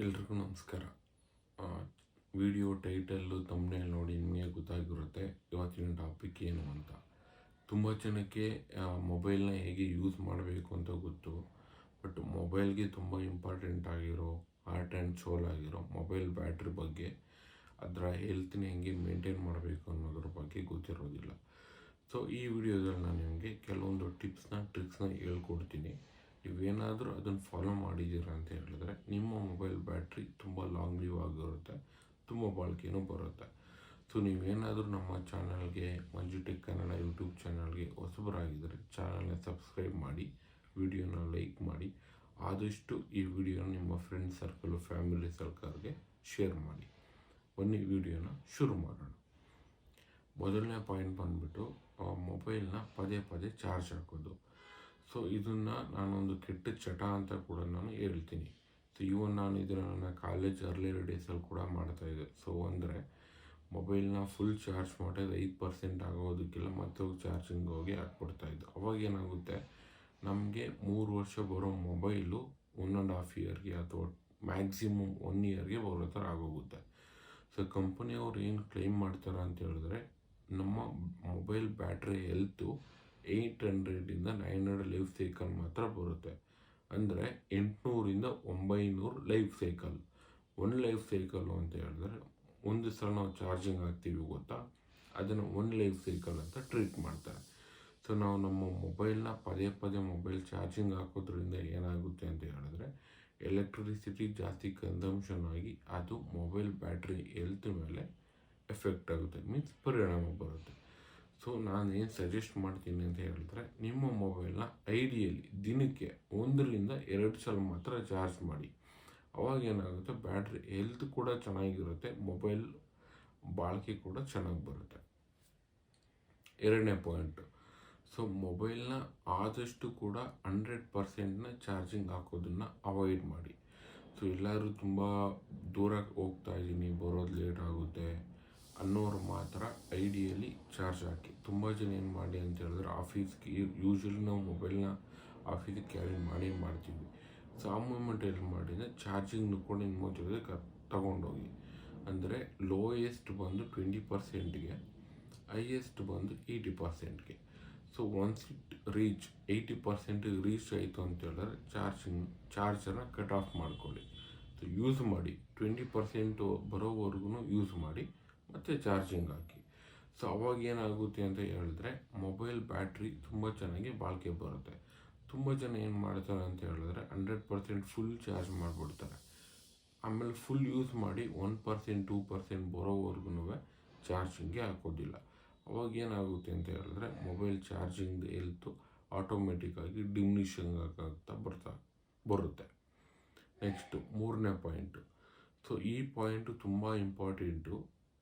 ಎಲ್ರಿಗೂ ನಮಸ್ಕಾರ. Video title ತಮ್ಮನೇಲಿ ನೋಡಿ ನಿಮಗೆ ಗೊತ್ತಾಗಿರುತ್ತೆ ಇವತ್ತಿನ ಟಾಪಿಕ್ ಏನು ಅಂತ. ತುಂಬ ಜನಕ್ಕೆ ಮೊಬೈಲ್ನ ಹೇಗೆ ಯೂಸ್ ಮಾಡಬೇಕು ಅಂತ ಗೊತ್ತು. ಬಟ್ ಮೊಬೈಲ್ಗೆ ತುಂಬ ಇಂಪಾರ್ಟೆಂಟ್ ಆಗಿರೋ ಹಾರ್ಟ್ ಆ್ಯಂಡ್ ಸೋಲ್ ಆಗಿರೋ ಮೊಬೈಲ್ ಬ್ಯಾಟ್ರಿ ಬಗ್ಗೆ, ಅದರ ಹೆಲ್ತ್ನ ಹೆಂಗೆ ಮೇಂಟೈನ್ ಮಾಡಬೇಕು ಅನ್ನೋದ್ರ ಬಗ್ಗೆ ಗೊತ್ತಿರೋದಿಲ್ಲ. ಸೊ ಈ ವಿಡಿಯೋದಲ್ಲಿ ನಾನು ನಿಮಗೆ ಕೆಲವೊಂದು ಟ್ರಿಕ್ಸ್ನ ಹೇಳ್ಕೊಡ್ತೀನಿ. ನೀವೇನಾದರೂ ಅದನ್ನು ಫಾಲೋ ಮಾಡಿದ್ದೀರಾ ಅಂತ ಹೇಳಿದ್ರೆ ನಿಮ್ಮ ಮೊಬೈಲ್ ಬ್ಯಾಟ್ರಿ ತುಂಬ ಲಾಂಗ್ ಲೀವ್ ಆಗಿರುತ್ತೆ, ತುಂಬ ಬಾಳಿಕೆನೂ ಬರುತ್ತೆ. ಸೊ ನೀವೇನಾದರೂ ನಮ್ಮ ಚಾನಲ್ಗೆ ಮಂಜು ಟೆಕ್ ಕನ್ನಡ ಯೂಟ್ಯೂಬ್ ಚಾನಲ್ಗೆ ಹೊಸಬರಾಗಿದ್ದರೆ ಚಾನಲ್ನ ಸಬ್ಸ್ಕ್ರೈಬ್ ಮಾಡಿ, ವಿಡಿಯೋನ ಲೈಕ್ ಮಾಡಿ, ಆದಷ್ಟು ಈ ವಿಡಿಯೋನ ನಿಮ್ಮ ಫ್ರೆಂಡ್ ಸರ್ಕಲು ಫ್ಯಾಮಿಲಿ ಸರ್ಕಲ್ಗೆ ಶೇರ್ ಮಾಡಿ. ಬನ್ನಿ ವಿಡಿಯೋನ ಶುರು ಮಾಡೋಣ. ಮೊದಲನೇ ಪಾಯಿಂಟ್ ಬಂದುಬಿಟ್ಟು ಮೊಬೈಲ್ನ ಪದೇ ಪದೇ ಚಾರ್ಜ್ ಹಾಕೋದು. ಸೊ ಇದನ್ನು ನಾನೊಂದು ಕೆಟ್ಟ ಚಟ ಅಂತ ಕೂಡ ನಾನು ಹೇಳ್ತೀನಿ. ಸೊ ಇವನ್ ನಾನು ಇದನ್ನು ನನ್ನ ಕಾಲೇಜ್ ಅರ್ಲಿಯರ್ ಡೇಸಲ್ಲಿ ಕೂಡ ಮಾಡ್ತಾಯಿದ್ದೆ. ಸೊ ಅಂದರೆ ಮೊಬೈಲ್ನ ಫುಲ್ ಚಾರ್ಜ್ ಮಾಡಿ 5% ಆಗೋದಕ್ಕೆಲ್ಲ ಮತ್ತೆ ಚಾರ್ಜಿಂಗ್ ಹೋಗಿ ಹಾಕ್ಬಿಡ್ತಾಯಿದ್ದು. ಅವಾಗ ಏನಾಗುತ್ತೆ, ನಮಗೆ 3 ವರ್ಷ ಬರೋ ಮೊಬೈಲು 1.5 ಇಯರ್ಗೆ ಅಥವಾ ಮ್ಯಾಕ್ಸಿಮಮ್ 1 ಇಯರ್ಗೆ ಬರೋ ಥರ ಆಗೋಗುತ್ತೆ. ಸೊ ಕಂಪನಿಯವ್ರು ಏನು ಕ್ಲೈಮ್ ಮಾಡ್ತಾರೆ ಅಂತ ಹೇಳಿದ್ರೆ, ನಮ್ಮ mobile battery health 800 900 life cycle ಮಾತ್ರ ಬರುತ್ತೆ. ಅಂದರೆ 800 900 ಲೈಫ್ ಸೈಕಲ್. ಒಂದು ಲೈಫ್ ಸೈಕಲ್ಲು ಅಂತ ಹೇಳಿದ್ರೆ ಒಂದು ಸಲ ನಾವು ಚಾರ್ಜಿಂಗ್ ಹಾಕ್ತೀವಿ ಗೊತ್ತಾ, ಅದನ್ನು ಒಂದು ಲೈಫ್ ಸೈಕಲ್ ಅಂತ ಟ್ರೀಟ್ ಮಾಡ್ತಾರೆ. ಸೊ ನಾವು ನಮ್ಮ ಮೊಬೈಲ್ನ ಪದೇ ಪದೇ ಮೊಬೈಲ್ ಚಾರ್ಜಿಂಗ್ ಹಾಕೋದ್ರಿಂದ ಏನಾಗುತ್ತೆ ಅಂತ ಹೇಳಿದ್ರೆ ಎಲೆಕ್ಟ್ರಿಸಿಟಿ ಜಾಸ್ತಿ ಕನ್ಸಂಪ್ಷನ್ ಆಗಿ ಅದು ಮೊಬೈಲ್ ಬ್ಯಾಟ್ರಿ ಹೆಲ್ತ್ ಮೇಲೆ ಎಫೆಕ್ಟ್ ಆಗುತ್ತೆ, ಮೀನ್ಸ್ ಪರಿಣಾಮ ಬರುತ್ತೆ. ಸೊ ನಾನು ಏನು ಸಜೆಸ್ಟ್ ಮಾಡ್ತೀನಿ ಅಂತ ಹೇಳಿದ್ರೆ, ನಿಮ್ಮ ಮೊಬೈಲ್ನ ಐಡಿಯಲಿ ದಿನಕ್ಕೆ 1-2 ಸಲ ಮಾತ್ರ ಚಾರ್ಜ್ ಮಾಡಿ. ಅವಾಗ ಏನಾಗುತ್ತೆ, ಬ್ಯಾಟ್ರಿ ಹೆಲ್ತ್ ಕೂಡ ಚೆನ್ನಾಗಿರುತ್ತೆ, ಮೊಬೈಲ್ ಬಾಳಿಕೆ ಕೂಡ ಚೆನ್ನಾಗಿ ಬರುತ್ತೆ. ಎರಡನೇ ಪಾಯಿಂಟು, ಸೊ ಮೊಬೈಲ್ನ ಆದಷ್ಟು ಕೂಡ 100%ನ ಚಾರ್ಜಿಂಗ್ ಹಾಕೋದನ್ನು ಅವಾಯ್ಡ್ ಮಾಡಿ. ಸೊ ಎಲ್ಲರೂ ತುಂಬ ದೂರ ಹೋಗ್ತಾ ಇದ್ದೀನಿ, ಬರೋದು ಲೇಟ್ ಆಗುತ್ತೆ ಅನ್ನೋರು ಮಾತ್ರ ಐಡಿಯಲಿ ಚಾರ್ಜ್ ಹಾಕಿ. ತುಂಬ ಜನ ಏನು ಮಾಡಿ ಅಂತ ಹೇಳಿದ್ರೆ ಆಫೀಸ್ಗೆ ಯೂಶ್ವಲಿ ನಾವು ಮೊಬೈಲ್ನ ಆಫೀಸಿಗೆ ಕ್ಯಾರಿ ಮಾಡ್ತೀವಿ. ಸೊ ಆ ಮೂಮೆಂಟ್ ಏನು ಮಾಡಿದರೆ ಚಾರ್ಜಿಂಗ್ನು ಕೂಡ ನಿಮ್ಮ ಜೊತೆ ತಗೊಂಡೋಗಿ. ಅಂದರೆ ಲೋಯೆಸ್ಟ್ ಬಂದು 20%ಗೆ, ಹೈಯೆಸ್ಟ್ ಬಂದು 80%ಗೆ. So once it reach 80% reach ಆಯಿತು ಅಂತ ಹೇಳಿದ್ರೆ ಚಾರ್ಜರ್ನ ಕಟ್ ಆಫ್ ಮಾಡ್ಕೊಳ್ಳಿ. ಸೊ ಯೂಸ್ ಮಾಡಿ 20% ಬರೋವರೆಗೂ ಯೂಸ್ ಮಾಡಿ, ಮತ್ತು ಚಾರ್ಜಿಂಗ್ ಹಾಕಿ. ಸೊ ಅವಾಗ ಏನಾಗುತ್ತೆ ಅಂತ ಹೇಳಿದ್ರೆ ಮೊಬೈಲ್ ಬ್ಯಾಟ್ರಿ ತುಂಬ ಚೆನ್ನಾಗಿ ಬಾಳಿಕೆ ಬರುತ್ತೆ. ತುಂಬ ಜನ ಏನು ಮಾಡ್ತಾರೆ ಅಂತ ಹೇಳಿದ್ರೆ 100% ಫುಲ್ ಚಾರ್ಜ್ ಮಾಡಿಬಿಡ್ತಾರೆ. ಆಮೇಲೆ ಫುಲ್ ಯೂಸ್ ಮಾಡಿ 1% 2% ಬರೋವರೆಗೂ ಚಾರ್ಜಿಂಗ್ಗೆ ಹಾಕೋದಿಲ್ಲ. ಅವಾಗ ಏನಾಗುತ್ತೆ ಅಂತ ಹೇಳಿದ್ರೆ ಮೊಬೈಲ್ ಚಾರ್ಜಿಂಗ್ ಹೆಲ್ತು ಆಟೋಮೆಟಿಕ್ಕಾಗಿ ಡಿಮ್ನಿಷಿಂಗ್ ಆಗ್ತಾ ಬರುತ್ತೆ. ನೆಕ್ಸ್ಟು 3ನೇ ಪಾಯಿಂಟು. ಸೊ ಈ ಪಾಯಿಂಟು ತುಂಬ ಇಂಪಾರ್ಟೆಂಟು,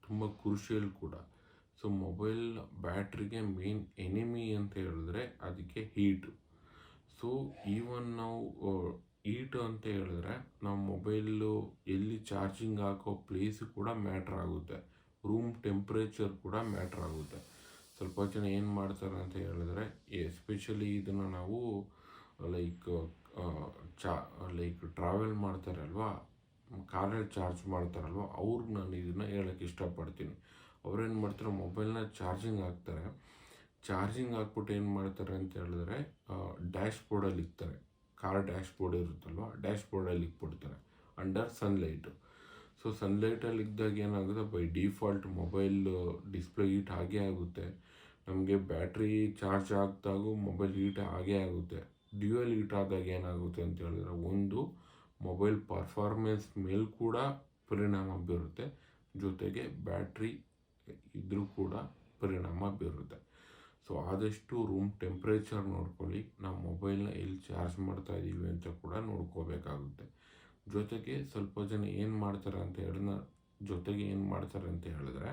ತುಂಬ ಕ್ರೂಷಿಯಲ್ ಕೂಡ. ಸೊ ಮೊಬೈಲ್ ಬ್ಯಾಟ್ರಿಗೆ ಮೇನ್ ಎನಿಮಿ ಅಂತ ಹೇಳಿದ್ರೆ ಅದಕ್ಕೆ ಹೀಟು. ಸೊ ಈವನ್ ನಾವು ಹೀಟು ಅಂತ ಹೇಳಿದ್ರೆ ನಾವು ಮೊಬೈಲು ಎಲ್ಲಿ ಚಾರ್ಜಿಂಗ್ ಹಾಕೋ ಪ್ಲೇಸು ಕೂಡ ಮ್ಯಾಟ್ರ್ ಆಗುತ್ತೆ, ರೂಮ್ ಟೆಂಪ್ರೇಚರ್ ಕೂಡ ಮ್ಯಾಟ್ರ್ ಆಗುತ್ತೆ. ಸ್ವಲ್ಪ ಜನ ಏನು ಮಾಡ್ತಾರೆ ಅಂತ ಹೇಳಿದ್ರೆ, ಎಸ್ಪೆಷಲಿ ಇದನ್ನು ನಾವು ಲೈಕ್ ಟ್ರಾವೆಲ್ ಮಾಡ್ತಾರಲ್ವ, ಕಾರಲ್ಲಿ ಚಾರ್ಜ್ ಮಾಡ್ತಾರಲ್ವ, ಅವ್ರಿಗೆ ನಾನು ಇದನ್ನು ಹೇಳೋಕ್ಕೆ ಇಷ್ಟಪಡ್ತೀನಿ. ಅವ್ರೇನು ಮಾಡ್ತಾರೆ, ಮೊಬೈಲ್ನ ಚಾರ್ಜಿಂಗ್ ಹಾಕ್ತಾರೆ. ಚಾರ್ಜಿಂಗ್ ಹಾಕ್ಬಿಟ್ಟು ಏನು ಮಾಡ್ತಾರೆ ಅಂತ ಹೇಳಿದ್ರೆ ಡ್ಯಾಶ್ ಬೋರ್ಡಲ್ಲಿ ಇಕ್ತಾರೆ. ಕಾರ್ ಡ್ಯಾಶ್ ಬೋರ್ಡ್ ಇರುತ್ತಲ್ವ, ಡ್ಯಾಶ್ ಬೋರ್ಡಲ್ಲಿ ಇಕ್ಬಿಡ್ತಾರೆ ಅಂಡರ್ ಸನ್ಲೈಟು. ಸೊ ಸನ್ಲೈಟಲ್ಲಿ ಇದ್ದಾಗ ಏನಾಗುತ್ತೆ, by default mobile display heat ಆಗೇ ಆಗುತ್ತೆ. ನಮಗೆ ಬ್ಯಾಟ್ರಿ ಚಾರ್ಜ್ ಆಗ್ದಾಗೂ ಮೊಬೈಲ್ ಹೀಟ್ ಆಗೇ ಆಗುತ್ತೆ. ಡ್ಯೂಯಲ್ ಹೀಟ್ ಆದಾಗ ಏನಾಗುತ್ತೆ ಅಂತ ಹೇಳಿದ್ರೆ ಒಂದು ಮೊಬೈಲ್ ಪರ್ಫಾರ್ಮೆನ್ಸ್ ಮೇಲೆ ಕೂಡ ಪರಿಣಾಮ ಬೀರುತ್ತೆ, ಜೊತೆಗೆ ಬ್ಯಾಟ್ರಿ ಇದ್ರೂ ಕೂಡ ಪರಿಣಾಮ ಬೀರುತ್ತೆ. ಸೊ ಆದಷ್ಟು ರೂಮ್ ಟೆಂಪ್ರೇಚರ್ ನೋಡ್ಕೊಳ್ಳಿ, ನಾವು ಮೊಬೈಲ್ನ ಎಲ್ಲಿ ಚಾರ್ಜ್ ಮಾಡ್ತಾ ಇದ್ದೀವಿ ಅಂತ ಕೂಡ ನೋಡ್ಕೋಬೇಕಾಗುತ್ತೆ. ಜೊತೆಗೆ ಸ್ವಲ್ಪ ಜನ ಏನು ಮಾಡ್ತಾರೆ ಅಂತ ಹೇಳಿದ್ರೆ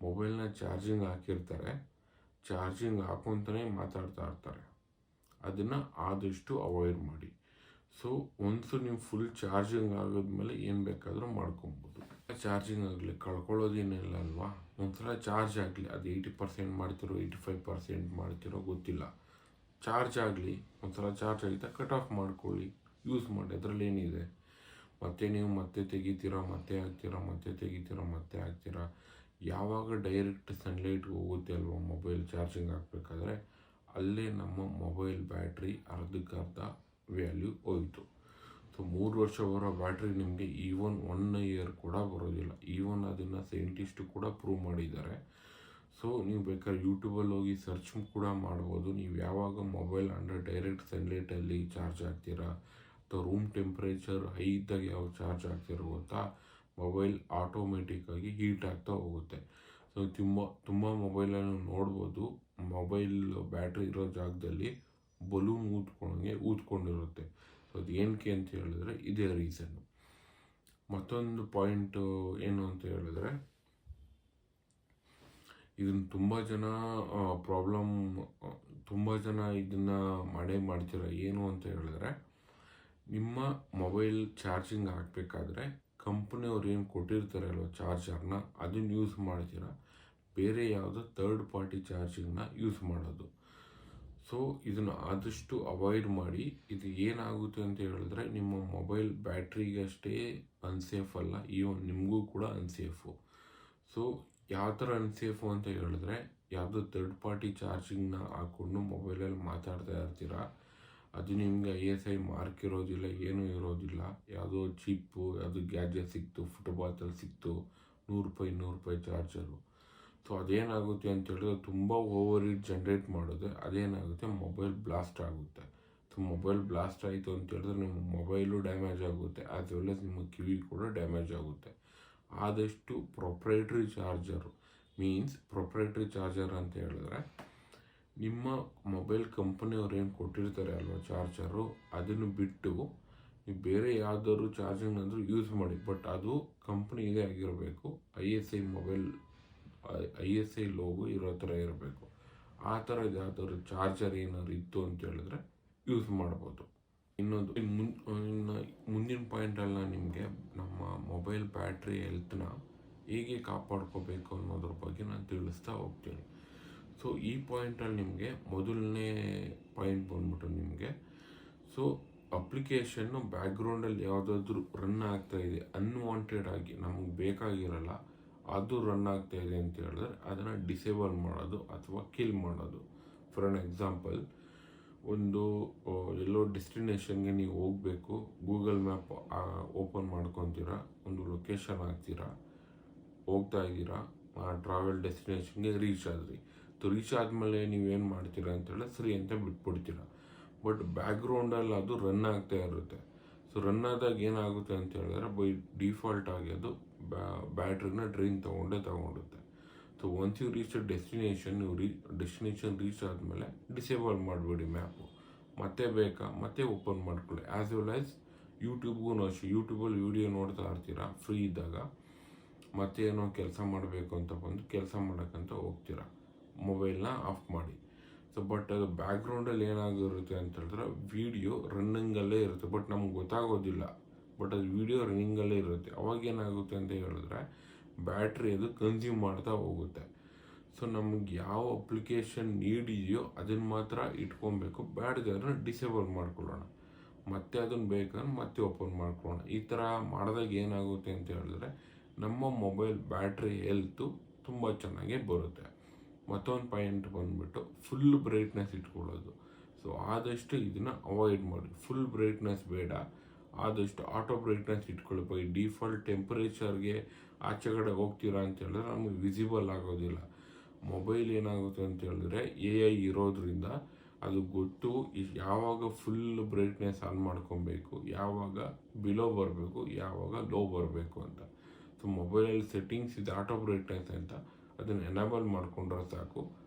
ಮೊಬೈಲ್ನ ಚಾರ್ಜಿಂಗ್ ಹಾಕಿರ್ತಾರೆ, ಚಾರ್ಜಿಂಗ್ ಹಾಕೊಂತಾನೆ ಮಾತಾಡ್ತಾ ಇರ್ತಾರೆ. ಅದನ್ನು ಆದಷ್ಟು ಅವಾಯ್ಡ್ ಮಾಡಿ. ಸೊ ಒನ್ಸು ನೀವು ಫುಲ್ ಚಾರ್ಜಿಂಗ್ ಆಗೋದ್ಮೇಲೆ ಏನು ಬೇಕಾದರೂ ಮಾಡ್ಕೊಬೋದು. ಚಾರ್ಜಿಂಗ್ ಆಗಲಿ ಕಳ್ಕೊಳ್ಳೋದೇನಿಲ್ಲ ಅಲ್ವಾ, ಒಂದ್ಸಲ ಚಾರ್ಜ್ ಆಗಲಿ, ಅದು 80% ಮಾಡ್ತಿರೋ 85% ಮಾಡ್ತಿರೋ ಗೊತ್ತಿಲ್ಲ, ಚಾರ್ಜ್ ಆಗಲಿ, ಒಂದ್ಸಲ ಚಾರ್ಜ್ ಆಗಿದೆ ಕಟ್ ಆಫ್ ಮಾಡ್ಕೊಳ್ಳಿ, ಯೂಸ್ ಮಾಡಿ, ಅದರಲ್ಲಿ ಏನಿದೆ. ಮತ್ತೆ ನೀವು ಮತ್ತೆ ತೆಗಿತೀರಾ, ಮತ್ತೆ ಹಾಕ್ತೀರಾ, ಮತ್ತೆ ತೆಗಿತೀರಾ, ಮತ್ತೆ ಹಾಕ್ತೀರಾ. ಯಾವಾಗ ಡೈರೆಕ್ಟ್ ಸನ್ಲೈಟ್ಗೆ ಹೋಗುತ್ತೆ ಅಲ್ವ ಮೊಬೈಲ್ ಚಾರ್ಜಿಂಗ್ ಹಾಕಬೇಕಾದ್ರೆ, ಅಲ್ಲೇ ನಮ್ಮ ಮೊಬೈಲ್ ಬ್ಯಾಟ್ರಿ ಅರ್ಧಕ್ಕರ್ಧ ವ್ಯಾಲ್ಯೂ ಹೋಯಿತು. ಸೊ 3 ವರ್ಷ ಬರೋ ಬ್ಯಾಟ್ರಿ ನಿಮಗೆ ಈವನ್ 1 ಇಯರ್ ಕೂಡ ಬರೋದಿಲ್ಲ. ಈವನ್ ಅದನ್ನು ಸೈಂಟಿಸ್ಟು ಕೂಡ ಪ್ರೂವ್ ಮಾಡಿದ್ದಾರೆ. ಸೊ ನೀವು ಬೇಕಾದ್ರೆ ಯೂಟ್ಯೂಬಲ್ಲಿ ಹೋಗಿ ಸರ್ಚ್ ಕೂಡ ಮಾಡ್ಬೋದು. ನೀವು ಯಾವಾಗ ಮೊಬೈಲ್ ಅಂಡರ್ ಡೈರೆಕ್ಟ್ ಸನ್ಲೈಟಲ್ಲಿ ಚಾರ್ಜ್ ಆಗ್ತೀರಾ ಅಥವಾ ರೂಮ್ ಟೆಂಪ್ರೇಚರ್ ಹೈ ಇದ್ದಾಗ ಯಾವ ಚಾರ್ಜ್ ಆಗ್ತಿರೋ ಗೊತ್ತಾ, ಮೊಬೈಲ್ ಆಟೋಮೆಟಿಕ್ಕಾಗಿ ಹೀಟ್ ಆಗ್ತಾ ಹೋಗುತ್ತೆ. ಸೊ ತುಂಬ ಮೊಬೈಲನ್ನು ನೋಡ್ಬೋದು, ಮೊಬೈಲ್ ಬ್ಯಾಟ್ರಿ ಇರೋ ಜಾಗದಲ್ಲಿ ಬಲೂನ್ ಊದ್ಕೊಂಡಿರುತ್ತೆ. ಸೊ ಅದು ಏನಕ್ಕೆ ಅಂತ ಹೇಳಿದ್ರೆ ಇದೇ ರೀಸನ್ನು. ಮತ್ತೊಂದು ಪಾಯಿಂಟು ಏನು ಅಂತ ಹೇಳಿದ್ರೆ, ಇದನ್ನು ತುಂಬ ಜನ ಇದನ್ನು ಮಾಡ್ತೀರ. ಏನು ಅಂತ ಹೇಳಿದ್ರೆ, ನಿಮ್ಮ ಮೊಬೈಲ್ ಚಾರ್ಜಿಂಗ್ ಹಾಕಬೇಕಾದ್ರೆ ಕಂಪ್ನಿಯವ್ರು ಏನು ಕೊಟ್ಟಿರ್ತಾರೆ ಅಲ್ವ ಚಾರ್ಜರ್ನ, ಅದನ್ನು ಯೂಸ್ ಮಾಡ್ತೀರಾ, ಬೇರೆ ಯಾವುದೋ ಥರ್ಡ್ ಪಾರ್ಟಿ ಚಾರ್ಜಿಂಗ್ನ ಯೂಸ್ ಮಾಡೋದು. ಸೊ ಇದನ್ನು ಆದಷ್ಟು ಅವಾಯ್ಡ್ ಮಾಡಿ. ಇದು ಏನಾಗುತ್ತೆ ಅಂತ ಹೇಳಿದ್ರೆ, ನಿಮ್ಮ ಮೊಬೈಲ್ ಬ್ಯಾಟ್ರಿಗಷ್ಟೇ ಅನ್ಸೇಫ್ ಅಲ್ಲ, ಈವನ್ ನಿಮಗೂ ಕೂಡ ಅನ್ಸೇಫು. ಸೊ ಯಾವ ಥರ ಅನ್ಸೇಫು ಅಂತ ಹೇಳಿದ್ರೆ, ಯಾವುದೋ ಥರ್ಡ್ ಪಾರ್ಟಿ ಚಾರ್ಜಿಂಗ್ನ ಹಾಕ್ಕೊಂಡು ಮೊಬೈಲಲ್ಲಿ ಮಾತಾಡ್ತಾ ಇರ್ತೀರಾ, ಅದು ನಿಮಗೆ ISI ಮಾರ್ಕ್ ಇರೋದಿಲ್ಲ, ಏನೂ ಇರೋದಿಲ್ಲ. ಯಾವುದೋ ಚಿಪ್ಪು, ಯಾವುದೋ ಗ್ಯಾಜೆಟ್ ಸಿಕ್ತು, ಫುಟ್ಬಾತಲ್ಲಿ ಸಿಕ್ತು, ₹100 ಚಾರ್ಜರು. ಸೊ ಅದೇನಾಗುತ್ತೆ ಅಂತ ಹೇಳಿದ್ರೆ, ತುಂಬ ಓವರ್ ಹೀಟ್ ಜನ್ರೇಟ್ ಮಾಡೋದು, ಅದೇನಾಗುತ್ತೆ ಮೊಬೈಲ್ ಬ್ಲಾಸ್ಟ್ ಆಗುತ್ತೆ. ಸೊ ಮೊಬೈಲ್ ಬ್ಲಾಸ್ಟ್ ಆಯಿತು ಅಂತ ಹೇಳಿದ್ರೆ ನಿಮ್ಮ ಮೊಬೈಲು ಡ್ಯಾಮೇಜ್ ಆಗುತ್ತೆ, ಆ್ಯಸ್ ವೆಲ್ ಆಸ್ ನಿಮ್ಮ ಕಿವಿ ಕೂಡ ಡ್ಯಾಮೇಜ್ ಆಗುತ್ತೆ. ಆದಷ್ಟು ಪ್ರೊಪ್ರೈಟ್ರಿ ಚಾರ್ಜರ್ ಅಂತ ಹೇಳಿದ್ರೆ, ನಿಮ್ಮ ಮೊಬೈಲ್ ಕಂಪನಿಯವ್ರು ಏನು ಕೊಟ್ಟಿರ್ತಾರೆ ಅಲ್ವ ಚಾರ್ಜರು, ಅದನ್ನು ಬಿಟ್ಟು ನೀವು ಬೇರೆ ಯಾವುದಾದ್ರು ಚಾರ್ಜಿಂಗ್ ಅಂದರೂ ಯೂಸ್ ಮಾಡಿ, ಬಟ್ ಅದು ಕಂಪ್ನಿ ಇದೇ ಆಗಿರಬೇಕು. ISI ಲೋಗೋ ಇರೋ ಥರ ಇರಬೇಕು. ಆ ಥರದ್ದು ಯಾವುದಾದ್ರು ಚಾರ್ಜರ್ ಏನಾದ್ರು ಇತ್ತು ಅಂತ ಹೇಳಿದ್ರೆ ಯೂಸ್ ಮಾಡ್ಬೋದು. ಇನ್ನೊಂದು ಮುಂದಿನ ಪಾಯಿಂಟಲ್ಲಿ ನಾನು ನಿಮಗೆ ನಮ್ಮ ಮೊಬೈಲ್ ಬ್ಯಾಟ್ರಿ ಹೆಲ್ತ್ನ ಹೇಗೆ ಕಾಪಾಡ್ಕೋಬೇಕು ಅನ್ನೋದ್ರ ಬಗ್ಗೆ ನಾನು ತಿಳಿಸ್ತಾ ಹೋಗ್ತೀನಿ. ಸೊ ಈ ಪಾಯಿಂಟಲ್ಲಿ ನಿಮಗೆ ಮೊದಲನೇ ಪಾಯಿಂಟ್ ಬಂದ್ಬಿಟ್ಟು ನಿಮಗೆ, ಸೊ ಅಪ್ಲಿಕೇಶನ್ನು ಬ್ಯಾಕ್ಗ್ರೌಂಡಲ್ಲಿ ಯಾವುದಾದ್ರೂ ರನ್ ಆಗ್ತಾಯಿದೆ ಅನ್ವಾಂಟೆಡ್ ಆಗಿ, ನಮಗೆ ಬೇಕಾಗಿರಲ್ಲ, ಅದು ರನ್ ಆಗ್ತಾಯಿದೆ ಅಂತ ಹೇಳಿದ್ರೆ ಅದನ್ನು ಡಿಸೇಬಲ್ ಮಾಡೋದು ಅಥವಾ ಕಿಲ್ ಮಾಡೋದು. ಫಾರ್ ಆನ್ ಎಕ್ಸಾಂಪಲ್, ಒಂದು ಎಲ್ಲೋ ಡೆಸ್ಟಿನೇಷನ್ಗೆ ನೀವು ಹೋಗಬೇಕು, ಗೂಗಲ್ ಮ್ಯಾಪ್ ಓಪನ್ ಮಾಡ್ಕೊತೀರಾ, ಒಂದು ಲೊಕೇಶನ್ ಹಾಕ್ತೀರಾ, ಹೋಗ್ತಾ ಇದ್ದೀರಾ, ಟ್ರಾವೆಲ್ ಡೆಸ್ಟಿನೇಷನ್ಗೆ ರೀಚ್ ಆದಮೇಲೆ ನೀವೇನು ಮಾಡ್ತೀರಾ ಅಂತ ಹೇಳಿದ್ರೆ ಸರಿ ಅಂತ ಬಿಟ್ಬಿಡ್ತೀರಾ. ಬಟ್ ಬ್ಯಾಕ್ಗ್ರೌಂಡಲ್ಲಿ ಅದು ರನ್ ಆಗ್ತಾ ಇರುತ್ತೆ. ಸೊ ರನ್ ಆದಾಗ ಏನಾಗುತ್ತೆ ಅಂತ ಹೇಳಿದ್ರೆ, ಬೈ ಡಿಫಾಲ್ಟ್ ಆಗಿ ಅದು ಬ್ಯಾಟ್ರಿನ ಡ್ರೈನ್ ತಗೊಂಡುತ್ತೆ. So once you reach destination, destination reach ಆದಮೇಲೆ ಡಿಸೇಬಲ್ ಮಾಡಿಬಿಡಿ ಮ್ಯಾಪು. ಮತ್ತೆ ಬೇಕಾ ಮತ್ತೆ ಓಪನ್ ಮಾಡ್ಕೊಳ್ಳಿ. ಆ್ಯಸ್ ವೆಲ್ ಆಸ್ ಯೂಟ್ಯೂಬ್ಗೂ ಅಷ್ಟೇ, ಯೂಟ್ಯೂಬಲ್ಲಿ ವೀಡಿಯೋ ನೋಡ್ತಾ ಇರ್ತೀರಾ ಫ್ರೀ ಇದ್ದಾಗ, ಮತ್ತೆ ಏನೋ ಕೆಲಸ ಮಾಡಬೇಕು ಅಂತ ಬಂದು ಕೆಲಸ ಮಾಡೋಕ್ಕಂತ ಹೋಗ್ತೀರಾ, ಮೊಬೈಲ್ನ ಆಫ್ ಮಾಡಿ. ಸೊ ಬಟ್ ಅದು ಬ್ಯಾಕ್ಗ್ರೌಂಡಲ್ಲಿ ಏನಾಗಿರುತ್ತೆ ಅಂತ ಹೇಳಿದ್ರೆ ವೀಡಿಯೋ ರನ್ನಿಂಗಲ್ಲೇ ಇರುತ್ತೆ, ಬಟ್ ನಮ್ಗೆ ಗೊತ್ತಾಗೋದಿಲ್ಲ, ಬಟ್ ಅದು ವೀಡಿಯೋ ರನ್ನಿಂಗಲ್ಲೇ ಇರುತ್ತೆ. ಅವಾಗ ಏನಾಗುತ್ತೆ ಅಂತ ಹೇಳಿದ್ರೆ ಬ್ಯಾಟ್ರಿ ಅದು ಕನ್ಸ್ಯೂಮ್ ಮಾಡ್ತಾ ಹೋಗುತ್ತೆ. ಸೊ ನಮ್ಗೆ ಯಾವ ಅಪ್ಲಿಕೇಶನ್ ನೀಡ್ ಇದೆಯೋ ಅದನ್ನು ಮಾತ್ರ ಇಟ್ಕೊಬೇಕು, ಬ್ಯಾಡ್ಗಾದ್ರೆ ಡಿಸೇಬಲ್ ಮಾಡ್ಕೊಳ್ಳೋಣ, ಮತ್ತೆ ಅದನ್ನು ಬೇಕಾದ್ರೆ ಮತ್ತೆ ಓಪನ್ ಮಾಡ್ಕೊಳ್ಳೋಣ. ಈ ಥರ ಮಾಡಿದಾಗ ಏನಾಗುತ್ತೆ ಅಂತ ಹೇಳಿದ್ರೆ ನಮ್ಮ ಮೊಬೈಲ್ ಬ್ಯಾಟ್ರಿ ಹೆಲ್ತು ತುಂಬ ಚೆನ್ನಾಗೇ ಬರುತ್ತೆ. ಮತ್ತೊಂದು ಪಾಯಿಂಟ್ ಬಂದುಬಿಟ್ಟು ಫುಲ್ ಬ್ರೈಟ್ನೆಸ್ ಇಟ್ಕೊಳ್ಳೋದು. ಸೊ ಆದಷ್ಟು ಇದನ್ನು ಅವಾಯ್ಡ್ ಮಾಡಿ. ಫುಲ್ ಬ್ರೈಟ್ನೆಸ್ ಬೇಡ, ಆದಷ್ಟು ಆಟೋ ಬ್ರೈಟ್ನೆಸ್ ಇಟ್ಕೊಳ್ಳಿ. ಬೈ ಡಿಫಾಲ್ಟ್ ಟೆಂಪರೇಚರ್ಗೆ ಆಚೆ ಕಡೆ ಹೋಗ್ತೀರಾ ಅಂತ ಹೇಳಿದ್ರೆ ನಮಗೆ ವಿಸಿಬಲ್ ಆಗೋದಿಲ್ಲ. ಮೊಬೈಲ್ ಏನಾಗುತ್ತೆ ಅಂತ ಹೇಳಿದ್ರೆ AI ಇರೋದ್ರಿಂದ ಅದು ಗೊತ್ತು ಯಾವಾಗ ಫುಲ್ ಬ್ರೈಟ್ನೆಸ್ ಆನ್ ಮಾಡ್ಕೊಬೇಕು, ಯಾವಾಗ ಬಿಲೋ ಬರಬೇಕು, ಯಾವಾಗ ಲೋ ಬರಬೇಕು ಅಂತ. ಸೊ ಮೊಬೈಲಲ್ಲಿ ಸೆಟ್ಟಿಂಗ್ಸ್ ಇದೆ ಆಟೋ ಬ್ರೈಟ್ನೆಸ್ ಅಂತ, ಅದನ್ನು ಎನೇಬಲ್ ಮಾಡ್ಕೊಂಡ್ರೆ ಸಾಕು,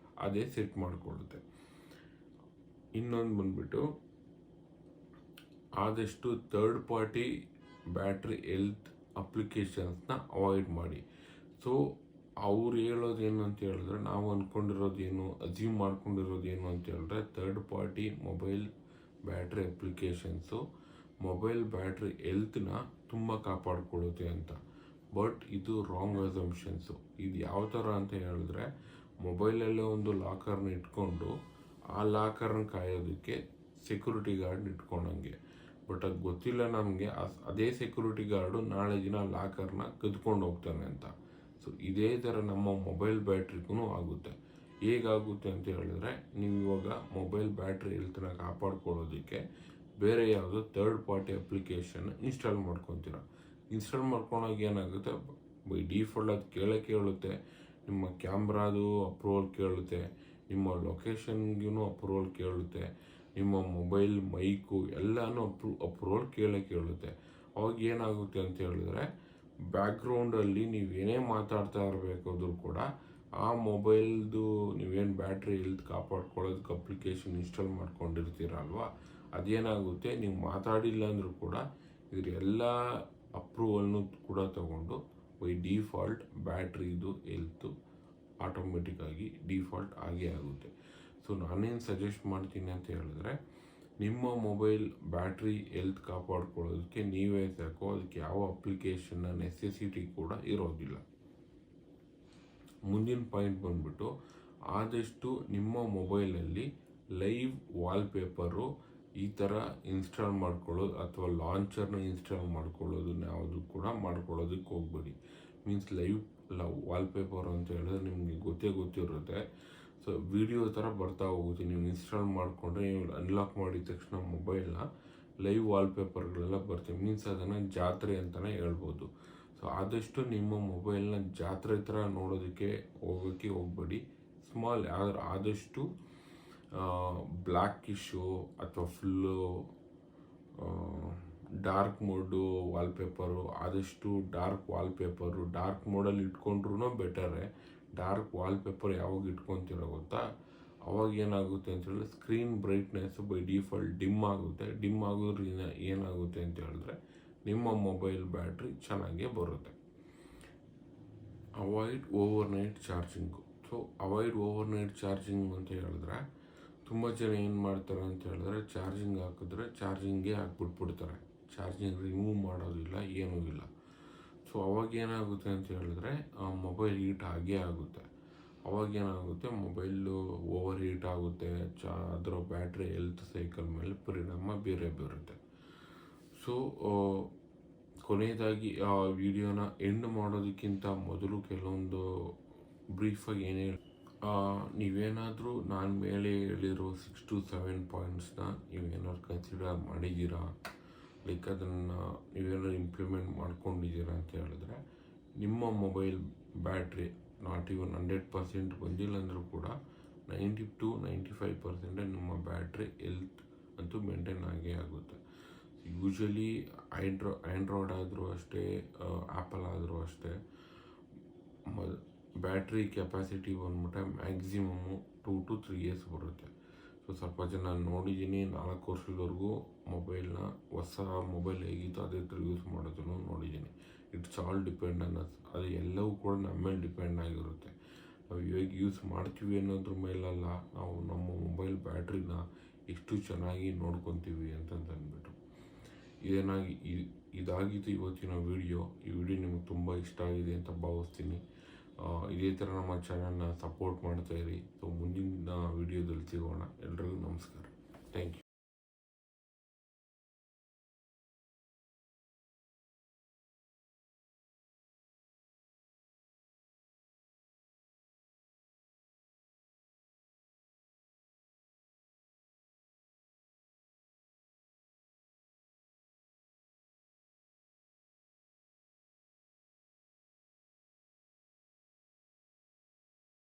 ಅದೇ ಸೆಟ್ ಮಾಡಿಕೊಳ್ಳುತ್ತೆ. ಇನ್ನೊಂದು ಬಂದ್ಬಿಟ್ಟು ಆದಷ್ಟು ಥರ್ಡ್ ಪಾರ್ಟಿ ಬ್ಯಾಟ್ರಿ ಹೆಲ್ತ್ ಅಪ್ಲಿಕೇಶನ್ಸ್ನ ಅವಾಯ್ಡ್ ಮಾಡಿ. ಸೊ ಅವ್ರು ಹೇಳೋದೇನು ಅಂತ ಹೇಳಿದ್ರೆ, ನಾವು ಅಂದ್ಕೊಂಡಿರೋದೇನು, ಅಸ್ಯೂಮ್ ಮಾಡ್ಕೊಂಡಿರೋದೇನು ಅಂತ ಹೇಳಿದ್ರೆ third party mobile battery applications mobile battery ಹೆಲ್ತ್ನ ತುಂಬ ಕಾಪಾಡ್ಕೊಳ್ಳುತ್ತೆ ಅಂತ. ಬಟ್ ಇದು ರಾಂಗ್ ಅಸಂಪ್ಷನ್ಸು. ಇದು ಯಾವ ಥರ ಅಂತ ಹೇಳಿದ್ರೆ, ಮೊಬೈಲಲ್ಲೇ ಒಂದು ಲಾಕರ್ನ ಇಟ್ಕೊಂಡು ಆ ಲಾಕರ್ನ ಕಾಯೋದಕ್ಕೆ ಸೆಕ್ಯೂರಿಟಿ ಗಾರ್ಡ್ ಇಟ್ಕೊಂಡಂಗೆ. ಬಟ್ ಅದು ಗೊತ್ತಿಲ್ಲ ನಮಗೆ. ಅದೇ ಸೆಕ್ಯೂರಿಟಿ ಗಾರ್ಡು ನಾಳೆ ದಿನ ಲಾಕರ್ನ ಕದ್ಕೊಂಡು ಹೋಗ್ತಾನೆ ಅಂತ. ಸೊ ಇದೇ ಥರ ನಮ್ಮ ಮೊಬೈಲ್ ಬ್ಯಾಟ್ರಿಗೂ ಆಗುತ್ತೆ. ಹೇಗಾಗುತ್ತೆ ಅಂತ ಹೇಳಿದ್ರೆ, ನೀವು ಇವಾಗ ಮೊಬೈಲ್ ಬ್ಯಾಟ್ರಿ ಹೆಲ್ತನ್ನ ಕಾಪಾಡ್ಕೊಳ್ಳೋದಕ್ಕೆ ಬೇರೆ ಯಾವುದೋ ಥರ್ಡ್ ಪಾರ್ಟಿ ಅಪ್ಲಿಕೇಶನ್ ಇನ್ಸ್ಟಾಲ್ ಮಾಡ್ಕೊತೀರ. ಇನ್ಸ್ಟಾಲ್ ಮಾಡ್ಕೊಂಡಾಗ ಏನಾಗುತ್ತೆ, ಬೈ ಡಿಫಾಲ್ಟ್ ಅದು ಕೇಳುತ್ತೆ. ನಿಮ್ಮ ಕ್ಯಾಮ್ರಾದು ಅಪ್ರೂವಲ್ ಕೇಳುತ್ತೆ, ನಿಮ್ಮ ಲೊಕೇಶನ್ಗೂ ಅಪ್ರೂವಲ್ ಕೇಳುತ್ತೆ, ನಿಮ್ಮ ಮೊಬೈಲ್ ಮೈಕು ಎಲ್ಲನೂ ಅಪ್ರೂವಲ್ ಕೇಳುತ್ತೆ. ಅವಾಗ ಏನಾಗುತ್ತೆ ಅಂತ ಹೇಳಿದ್ರೆ, ಬ್ಯಾಕ್ಗ್ರೌಂಡಲ್ಲಿ ನೀವೇನೇ ಮಾತಾಡ್ತಾ ಇರಬೇಕಾದ್ರೂ ಕೂಡ ಆ ಮೊಬೈಲ್ದು ನೀವೇನು ಬ್ಯಾಟ್ರಿ ಹೆಲ್ತ್ ಕಾಪಾಡ್ಕೊಳ್ಳೋದಕ್ಕೆ ಅಪ್ಲಿಕೇಶನ್ ಇನ್ಸ್ಟಾಲ್ ಮಾಡ್ಕೊಂಡಿರ್ತೀರಲ್ವ, ಅದೇನಾಗುತ್ತೆ, ನೀವು ಮಾತಾಡಿಲ್ಲ ಅಂದರೂ ಕೂಡ ಇದ್ರ ಎಲ್ಲ ಅಪ್ರೂವಲ್ನು ಕೂಡ ತಗೊಂಡು ಬೈ ಡಿಫಾಲ್ಟ್ ಬ್ಯಾಟ್ರಿದು ಹೆಲ್ತು ಆಟೋಮೆಟಿಕ್ಕಾಗಿ ಡಿಫಾಲ್ಟ್ ಆಗೇ ಆಗುತ್ತೆ. ಸೊ ನಾನೇನು ಸಜೆಸ್ಟ್ ಮಾಡ್ತೀನಿ ಅಂತ ಹೇಳಿದ್ರೆ, ನಿಮ್ಮ ಮೊಬೈಲ್ ಬ್ಯಾಟ್ರಿ ಹೆಲ್ತ್ ಕಾಪಾಡ್ಕೊಳ್ಳೋದಕ್ಕೆ ನೀವೇ ಸಾಕು, ಅದಕ್ಕೆ ಯಾವ ಅಪ್ಲಿಕೇಶನ್ನ ನೆಸೆಸಿಟಿ ಕೂಡ ಇರೋದಿಲ್ಲ. ಮುಂದಿನ ಪಾಯಿಂಟ್ ಬಂದ್ಬಿಟ್ಟು, ಆದಷ್ಟು ನಿಮ್ಮ ಮೊಬೈಲಲ್ಲಿ ಲೈವ್ ವಾಲ್ಪೇಪರು ಈ ಥರ ಇನ್ಸ್ಟಾಲ್ ಮಾಡ್ಕೊಳ್ಳೋದು ಅಥವಾ ಲಾಂಚರ್ನ ಇನ್ಸ್ಟಾಲ್ ಮಾಡ್ಕೊಳ್ಳೋದನ್ನ ಯಾವುದು ಕೂಡ ಮಾಡ್ಕೊಳ್ಳೋದಕ್ಕೆ ಹೋಗ್ಬೇಡಿ. ಮೀನ್ಸ್ ಲೈವ್ ವಾಲ್ಪೇಪರ್ ಅಂತ ಹೇಳಿದ್ರೆ ನಿಮಗೆ ಗೊತ್ತಿರುತ್ತೆ. ಸೊ ವಿಡಿಯೋ ಥರ ಬರ್ತಾ ಹೋಗುತ್ತೆ. ನೀವು ಇನ್ಸ್ಟಾಲ್ ಮಾಡಿಕೊಂಡ್ರೆ, ನೀವು ಅನ್ಲಾಕ್ ಮಾಡಿದ ತಕ್ಷಣ ಮೊಬೈಲ್ನ ಲೈವ್ ವಾಲ್ಪೇಪರ್ಗಳೆಲ್ಲ ಬರ್ತವೆ. ಮೀನ್ಸ್ ಅದನ್ನು ಜಾತ್ರೆ ಅಂತಲೇ ಹೇಳ್ಬೋದು. ಸೊ ಆದಷ್ಟು ನಿಮ್ಮ ಮೊಬೈಲ್ನ ಜಾತ್ರೆ ಥರ ನೋಡೋದಕ್ಕೆ ಹೋಗಬೇಡಿ. ಸ್ಮಾಲ್ ಆದಷ್ಟು ಬ್ಲ್ಯಾಕಿಶು ಅಥವಾ ಫುಲ್ಲು ಡಾರ್ಕ್ ಮೋಡು ವಾಲ್ಪೇಪರು, ಆದಷ್ಟು ಡಾರ್ಕ್ ವಾಲ್ಪೇಪರು ಡಾರ್ಕ್ ಮೋಡಲ್ಲಿ ಇಟ್ಕೊಂಡ್ರೂ ಬೆಟರೇ. ಡಾರ್ಕ್ ವಾಲ್ಪೇಪರ್ ಯಾವಾಗ ಇಟ್ಕೊತೀರೋ ಗೊತ್ತಾ, ಅವಾಗ ಏನಾಗುತ್ತೆ ಅಂತ ಹೇಳಿದ್ರೆ screen brightness by default dim ಆಗುತ್ತೆ. ಡಿಮ್ ಆಗೋದ್ರಿಂದ ಏನಾಗುತ್ತೆ ಅಂತ ಹೇಳಿದ್ರೆ ನಿಮ್ಮ ಮೊಬೈಲ್ ಬ್ಯಾಟ್ರಿ ಚೆನ್ನಾಗೇ ಬರುತ್ತೆ. Avoid over night charging. So avoid over night charging ಅಂತ ಹೇಳಿದ್ರೆ, ತುಂಬ ಜನ ಏನು ಮಾಡ್ತಾರೆ ಅಂತ ಹೇಳಿದ್ರೆ, ಚಾರ್ಜಿಂಗ್ ಹಾಕಿದ್ರೆ ಚಾರ್ಜಿಂಗೇ ಹಾಕ್ಬಿಟ್ಬಿಡ್ತಾರೆ, ಚಾರ್ಜಿಂಗ್ ರಿಮೂವ್ ಮಾಡೋದಿಲ್ಲ, ಏನೂ ಇಲ್ಲ. ಸೊ ಅವಾಗ ಏನಾಗುತ್ತೆ ಅಂತ ಹೇಳಿದ್ರೆ ಮೊಬೈಲ್ ಹೀಟ್ ಆಗೇ ಆಗುತ್ತೆ. ಅವಾಗೇನಾಗುತ್ತೆ, ಮೊಬೈಲು ಓವರ್ ಹೀಟ್ ಆಗುತ್ತೆ, ಅದರ ಬ್ಯಾಟ್ರಿ ಹೆಲ್ತ್ ಸೈಕಲ್ ಮೇಲೆ ಪರಿಣಾಮ ಬೀರುತ್ತೆ. ಸೊ ಕೊನೆಯದಾಗಿ ಆ ವಿಡಿಯೋನ ಎಂಡ್ ಮಾಡೋದಕ್ಕಿಂತ ಮೊದಲು ಕೆಲವೊಂದು ಬ್ರೀಫಾಗಿ ಏನೇ ನೀವೇನಾದರೂ ನಾನು ಮೇಲೆ ಹೇಳಿರೋ 6 to 7 ಪಾಯಿಂಟ್ಸ್ನ ನೀವೇನಾದ್ರು ಕನ್ಸಿಡರ್ ಮಾಡಿದ್ದೀರಾ, ಲೈಕ್ ಅದನ್ನು ನೀವೇನಾದ್ರು ಇಂಪ್ಲಿಮೆಂಟ್ ಮಾಡ್ಕೊಂಡಿದ್ದೀರಾ ಅಂತ ಹೇಳಿದ್ರೆ, ನಿಮ್ಮ ಮೊಬೈಲ್ ಬ್ಯಾಟ್ರಿ ನಾಟ್ ಇವನ್ 100% ಬಂದಿಲ್ಲ ಅಂದರೂ ಕೂಡ 90 to 95% ನಿಮ್ಮ ಬ್ಯಾಟ್ರಿ ಹೆಲ್ತ್ ಅಂತೂ ಮೇಂಟೈನ್ ಆಗೇ ಆಗುತ್ತೆ. ಯೂಶ್ವಲಿ ಆ್ಯಂಡ್ರಾಯ್ಡ್ ಆದರೂ ಅಷ್ಟೇ, ಆ್ಯಪಲ್ ಆದರೂ ಅಷ್ಟೇ, ಬ್ಯಾಟ್ರಿ ಕೆಪಾಸಿಟಿ ಬಂದ್ಬಿಟ್ಟೆ ಮ್ಯಾಕ್ಸಿಮಮ್ಮು 2 to 3 years ಬರುತ್ತೆ. ಸೊ ಸ್ವಲ್ಪ ಜನ ನೋಡಿದ್ದೀನಿ 4 ವರ್ಷದವರೆಗೂ ಮೊಬೈಲ್ನ, ಹೊಸ ಮೊಬೈಲ್ ಹೇಗಿತ್ತು ಅದೇ ಥರ ಯೂಸ್ ಮಾಡೋದನ್ನು ನೋಡಿದ್ದೀನಿ. It's all depend on us. ಅದು ಎಲ್ಲವೂ ಕೂಡ ನಮ್ಮ ಮೇಲೆ ಡಿಪೆಂಡ್ ಆಗಿರುತ್ತೆ. ನಾವು ಇವಾಗ ಯೂಸ್ ಮಾಡ್ತೀವಿ ಅನ್ನೋದ್ರ ಮೇಲಲ್ಲ, ನಾವು ನಮ್ಮ ಮೊಬೈಲ್ ಬ್ಯಾಟ್ರಿನ ಎಷ್ಟು ಚೆನ್ನಾಗಿ ನೋಡ್ಕೊತೀವಿ ಅಂತಂದ್ಬಿಟ್ಟು. ಇದಾಗಿತ್ತು ಇವತ್ತಿನ ವಿಡಿಯೋ. ಈ ವಿಡಿಯೋ ನಿಮಗೆ ತುಂಬ ಇಷ್ಟ ಆಗಿದೆ ಅಂತ ಭಾವಿಸ್ತೀನಿ. ಇದೇ ಥರ ನಮ್ಮ ಚಾನಲ್ನ ಸಪೋರ್ಟ್ ಮಾಡ್ತಾಯಿರಿ. ಸೊ ಮುಂದಿನ ವಿಡಿಯೋದಲ್ಲಿ ಸಿಗೋಣ. ಎಲ್ರಿಗೂ ನಮಸ್ಕಾರ. Thank you.